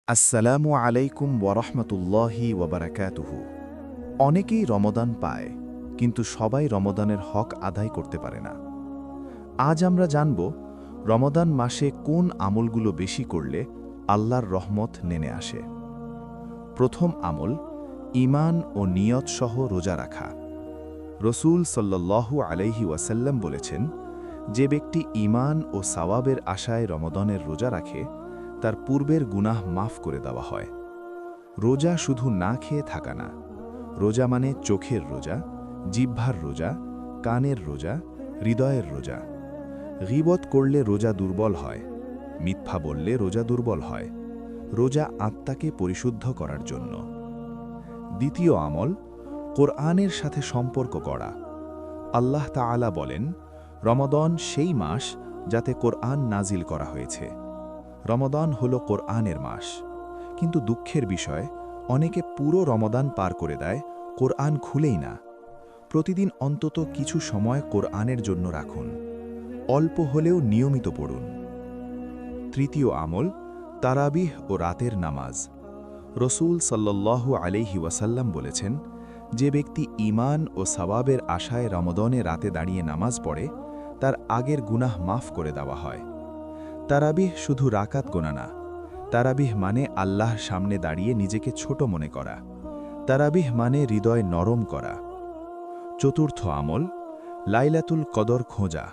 আসসালামু আলাইকুম ওয়ারহমতুল্লাহি ওয়াবারাকাতুহু। অনেকেই রমদান পায়, কিন্তু সবাই রমদানের হক আদায় করতে পারে না। আজ আমরা জানব রমদান মাসে কোন আমলগুলো বেশি করলে আল্লাহর রহমত নেমে আসে। প্রথম আমল, ঈমান ও নিয়ত সহ রোজা রাখা। রসূল সাল্লাল্লাহু আলাইহি ওয়াসাল্লাম বলেছেন, যে ব্যক্তি ঈমান ও সাওয়াবের আশায় রমদানের রোজা রাখে তার পূর্বের গুনাহ মাফ করে দেওয়া হয়। রোজা শুধু না খেয়ে থাকা না, রোজা মানে চোখের রোজা, জিহ্বার রোজা, কানের রোজা, হৃদয়ের রোজা। গীবত করলে রোজা দুর্বল হয়, মিথ্যা বললে রোজা দুর্বল হয়। রোজা আত্মাকে পরিশুদ্ধ করার জন্য। দ্বিতীয় আমল, কোরআনের সাথে সম্পর্ক করা। আল্লাহ তাআলা বলেন, রমাদান সেই মাস যাতে কোরআন নাজিল করা হয়েছে। রমাদান হল কোরআনের মাস, কিন্তু দুঃখের বিষয় অনেকে পুরো রমাদান পার করে দেয়, কোরআন খুলেই না। প্রতিদিন অন্তত কিছু সময় কোরআনের জন্য রাখুন, অল্প হলেও নিয়মিত পড়ুন। তৃতীয় আমল, তারাবিহ ও রাতের নামাজ। রসূল সাল্লাল্লাহু আলাইহি ওয়াসাল্লাম বলেছেন, যে ব্যক্তি ঈমান ও সাওয়াবের আশায় রমাদানে রাতে দাঁড়িয়ে নামাজ পড়ে তার আগের গুনাহ মাফ করে দেওয়া হয়। তারাবিহ শুধু রাকাত গোনা না, তারাবিহ মানে আল্লাহর সামনে দাঁড়িয়ে নিজেকে ছোট মনে করা। তারাবিহ মানে হৃদয় নরম করা। চতুর্থ আমল, লাইলাতুল কদর খোঁজা।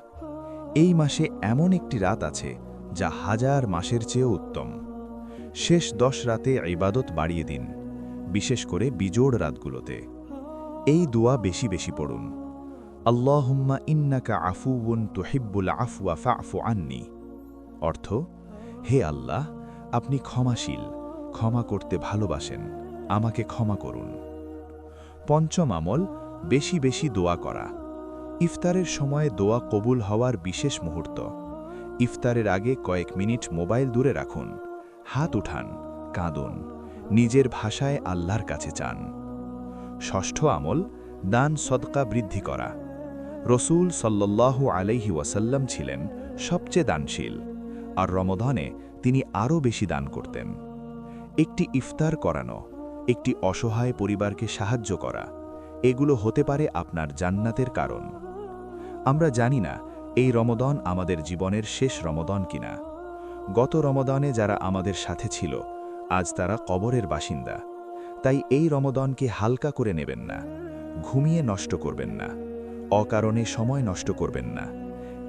এই মাসে এমন একটি রাত আছে যা হাজার মাসের চেয়েও উত্তম। শেষ 10 রাতে ইবাদত বাড়িয়ে দিন, বিশেষ করে বিজোড় রাতগুলোতে। এই দোয়া বেশি বেশি পড়ুন। আল্লাহুম্মা ইন্নাকা আফুউন তুহিব্বুল আফওয়া ফা'ফু আন্নি। অর্থ, হে আল্লাহ, আপনি ক্ষমাশীল, ক্ষমা করতে ভালোবাসেন, আমাকে ক্ষমা করুন। পঞ্চম আমল, বেশি বেশি দোয়া করা। ইফতারের সময় দোয়া কবুল হওয়ার বিশেষ মুহূর্ত। ইফতারের আগে কয়েক মিনিট মোবাইল দূরে রাখুন, হাত উঠান, কাঁদুন, নিজের ভাষায় আল্লাহর কাছে চান। ষষ্ঠ আমল, দান সদকা বৃদ্ধি করা। রসূল সাল্লাল্লাহু আলাইহি ওয়াসাল্লাম ছিলেন সবচেয়ে দানশীল, আর রমদানে তিনি আরও বেশি দান করতেন। একটি ইফতার করানো, একটি অসহায় পরিবারকে সাহায্য করা, এগুলো হতে পারে আপনার জান্নাতের কারণ। আমরা জানি না এই রমদান আমাদের জীবনের শেষ রমদান কিনা। গত রমদানে যারা আমাদের সাথে ছিল আজ তারা কবরের বাসিন্দা। তাই এই রমদানকে হালকা করে নেবেন না, ঘুমিয়ে নষ্ট করবেন না, অকারণে সময় নষ্ট করবেন না।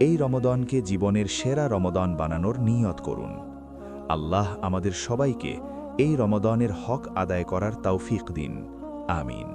এই রমদানকে জীবনের সেরা রমদান বানানোর নিয়ত করুন। আল্লাহ আমাদের সবাইকে এই রমদানের হক আদায় করার তৌফিক দিন। আমিন।